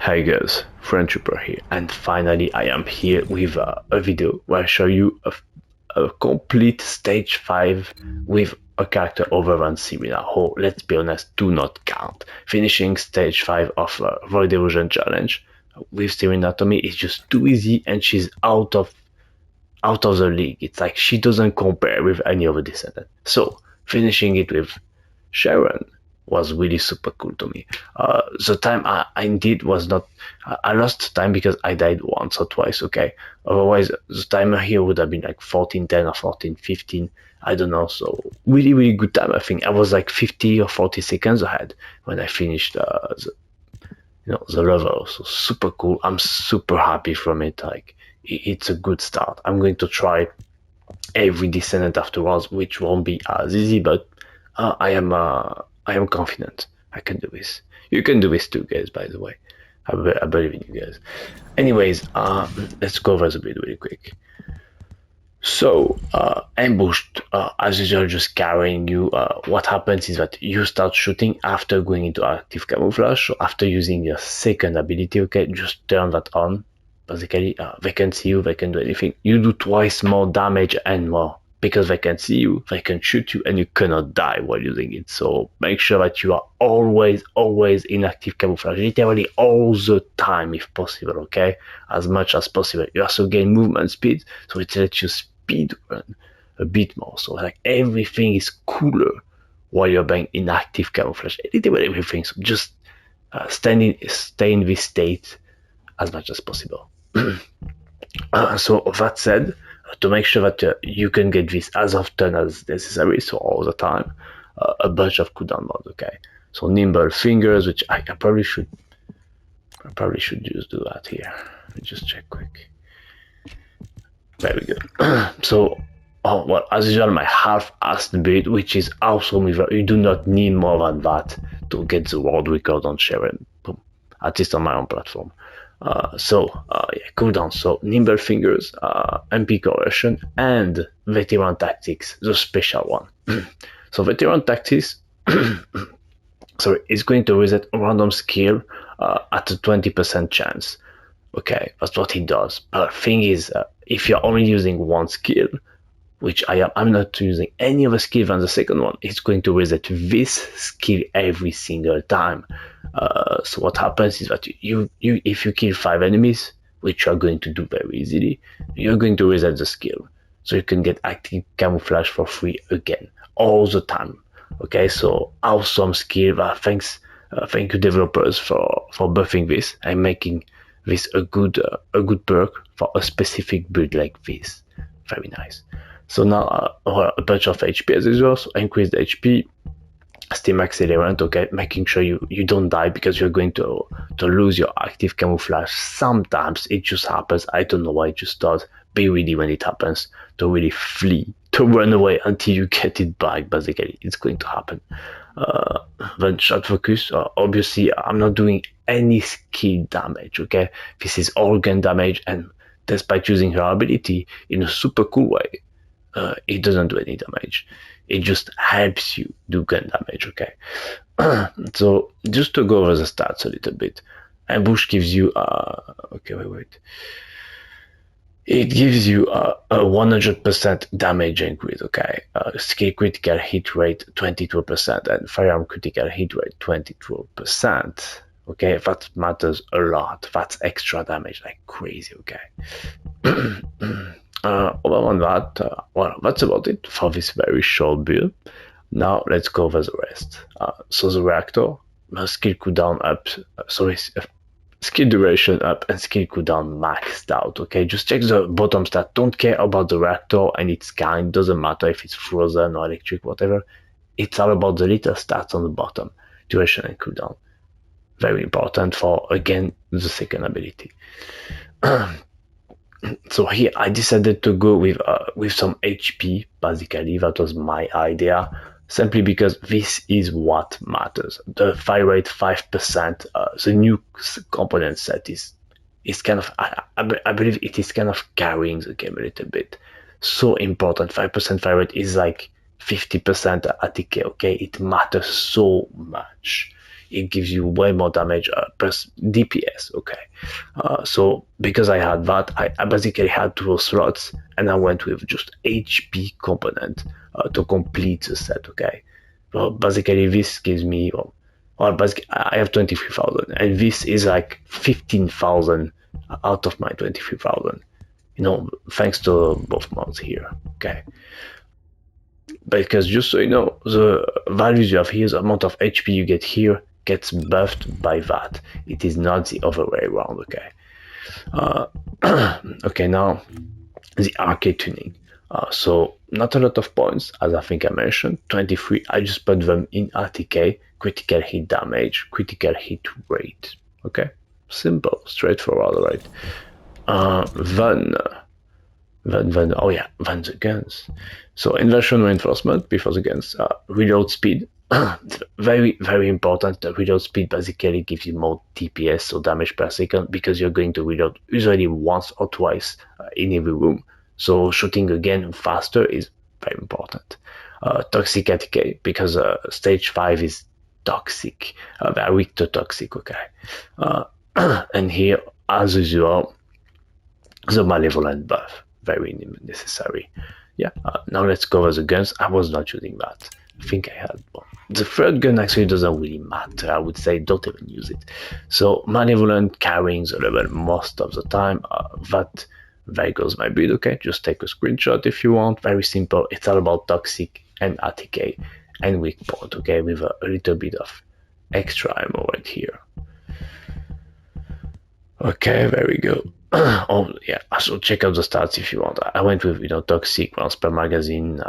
Hi guys, Trooper here, and finally I am here with a video where I show you a complete stage 5 with a character other than Serena, who, let's be honest, do not count. Finishing stage 5 of Void Erosion Challenge with Serena to me is just too easy, and she's out of the league. It's like she doesn't compare with any other Descendant. So finishing it with Sharen was really super cool to me. The time I did was not. I lost time because I died once or twice. Okay, otherwise the timer here would have been like 14:10 or 14:15. I don't know. So really good time. I think I was like 50 or 40 seconds ahead when I finished the level. So super cool. I'm super happy from it. Like it's a good start. I'm going to try every descendant afterwards, which won't be as easy, but I am confident I can do this. You can do this too, guys. By the way, I believe in you guys. Anyways, let's go over this a bit really quick. So, ambushed, as usual, just carrying you. What happens is that you start shooting after going into active camouflage. So after using your second ability, okay, just turn that on. Basically, they can see you, they can do anything. You do twice more damage and more because they can see you, they can shoot you, and you cannot die while using it. So make sure that you are always in active camouflage, literally all the time if possible, okay? As much as possible. You also gain movement speed, so it lets you speed run a bit more. So like everything is cooler while you're being in active camouflage. Literally everything. So just stay in this state as much as possible. So that said, to make sure that you can get this as often as necessary, so all the time, a bunch of cooldown mods, okay? So nimble fingers, which I probably should just do that here. Let me just check quick. Very good. So, well, as usual, my half-assed build, which is awesome. You do not need more than that to get the world record on Sharen, at least on my own platform. Yeah, cooldown. So nimble fingers, MP correction, and veteran tactics, the special one. So veteran tactics, sorry, is going to reset random skill at a 20% chance. Okay, that's what it does. But the thing is, if you're only using one skill, which I'm not using any other skill than the second one, it's going to reset this skill every single time. So what happens is that if you kill 5 enemies, which you are going to do very easily, you're going to reset the skill. So you can get active camouflage for free again, all the time. Okay, so awesome skill. Thank you developers for buffing this and making this a good perk for a specific build like this. Very nice. So now a bunch of HP as usual, so increased HP, steam accelerant, okay, making sure you don't die because you're going to lose your active camouflage. Sometimes it just happens, I don't know why it just does. Be ready when it happens to really flee, to run away until you get it back. Basically, it's going to happen. Then shot focus, obviously I'm not doing any skill damage, okay? This is all gun damage, and despite using her ability in a super cool way, it doesn't do any damage. It just helps you do gun damage, okay? So just to go over the stats a little bit, ambush gives you okay, wait. It gives you a 100% damage increase, okay? Skill critical hit rate 22%, and firearm critical hit rate 22%. Okay, that matters a lot. That's extra damage like crazy, okay? Other than that, well, that's about it for this very short build. Now let's go over the rest. So the reactor, skill cooldown up, skill duration up, and skill cooldown maxed out. Okay, just check the bottom stat. Don't care about the reactor and its kind. Doesn't matter if it's frozen or electric, whatever. It's all about the little stats on the bottom, duration and cooldown. Very important for, again, the second ability. So here I decided to go with some HP. Basically, that was my idea, simply because this is what matters. The fire rate 5%, the new component set is kind of, I believe it is kind of carrying the game a little bit. So important. 5% fire rate is like 50% ATK, okay? It matters so much. it gives you way more damage plus DPS. Okay, so because I had that, I basically had 2 slots, and I went with just HP component to complete the set. Okay, well, basically this gives me basically I have 23,000, and this is like 15,000 out of my 23,000. Thanks to both mods here. Okay, because just so you know, the values you have here, the amount of HP you get here, gets buffed by that. It is not the other way around. Okay. Okay, now the Arche tuning. So not a lot of points, as I think I mentioned. 23. I just put them in RTK, critical hit damage, critical hit rate. Okay, simple, straightforward, right? Then the guns. So inversion reinforcement before the guns. Reload speed. Very, very important. The reload speed basically gives you more DPS, so damage per second, because you're going to reload usually once or twice in every room. So shooting again faster is very important. Toxic ATK, because stage 5 is toxic, very weak to toxic. Okay, and here, as usual, the malevolent buff, very necessary. Yeah, now let's cover the guns. I was not using that. I think I had one. The third gun actually doesn't really matter. I would say don't even use it. So malevolent, carrying the level most of the time. There goes my build. Okay, just take a screenshot if you want. Very simple. It's all about toxic and ATK and weak point. Okay, with a little bit of extra ammo right here. Okay, there we go. Oh yeah, so check out the stats if you want. I went with toxic rounds per magazine.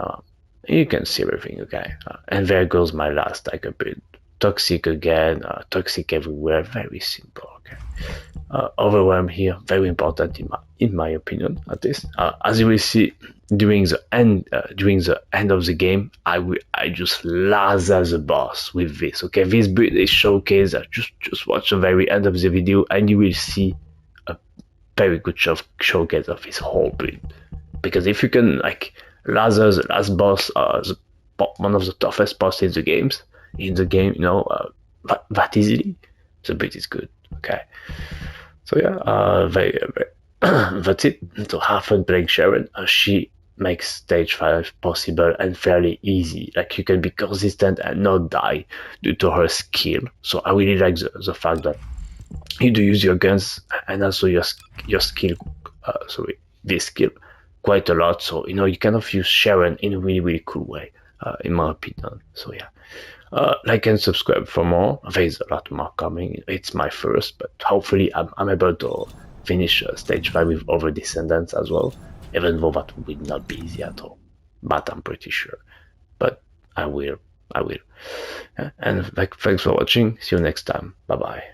You can see everything. Okay, and there goes my last tiger build. Toxic again, toxic everywhere. Very simple. Okay, overwhelm here, very important in my opinion. At least, as you will see during the end of the game, I just laser the boss with this. Okay, this build is showcased. Just watch the very end of the video, and you will see a very good showcase of his whole build. Because if you can laser the last boss, one of the toughest boss in the game, that easily, the build is good. Okay, so yeah, very that's it. So have fun playing Sharen. She makes stage 5 possible and fairly easy. You can be consistent and not die due to her skill. So I really like the fact that you do use your guns and also your skill, this skill quite a lot. So you kind of use Sharen in a really, really cool way, in my opinion. So yeah, like and subscribe for more. There's a lot more coming. It's my first, but hopefully I'm able to finish stage 5 with other descendants as well, even though that will not be easy at all, but I'm pretty sure. But I will. Yeah? And thanks for watching. See you next time. Bye bye.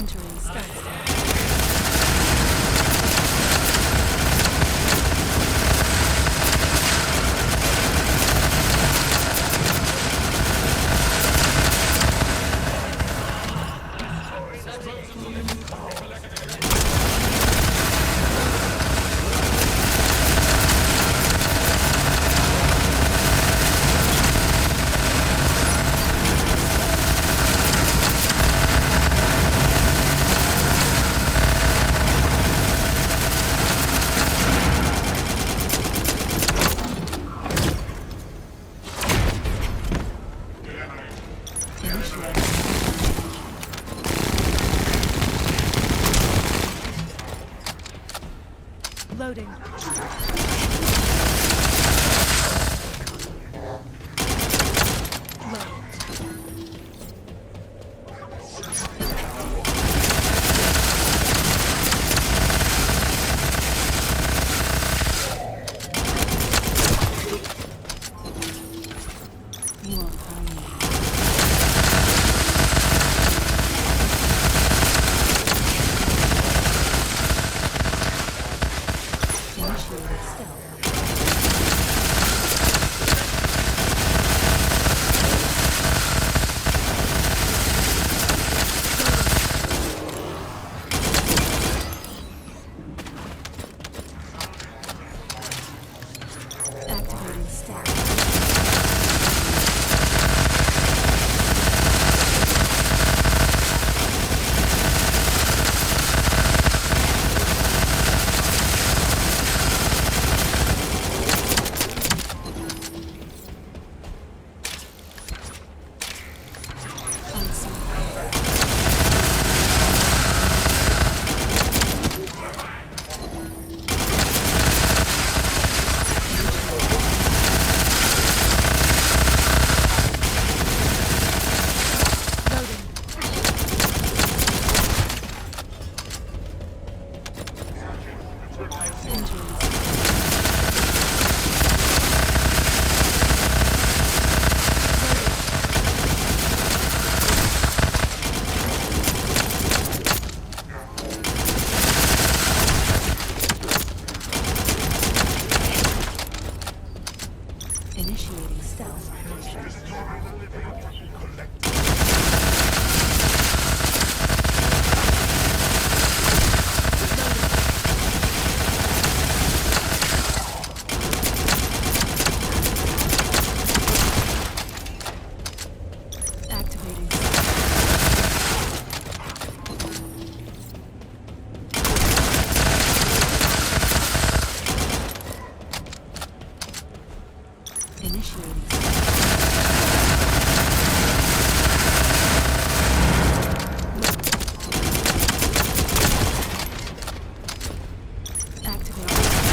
Entering stealth. Loading. You won't find me. Initiating stealth. Activating stealth. Initiating stealth. Activating initiating activating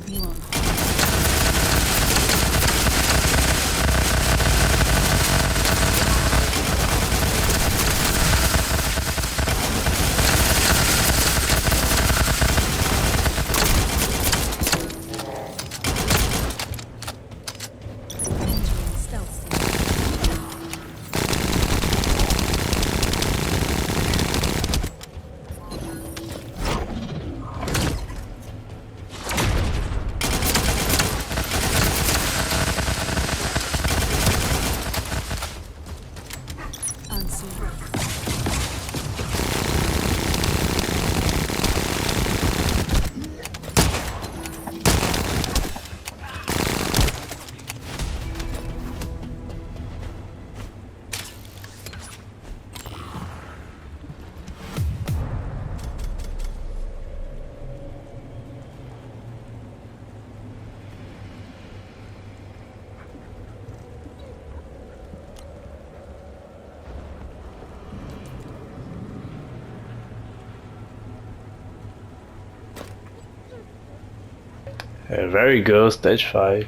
You won't. Entering stealth zone. Unseen. Very good, stage 5.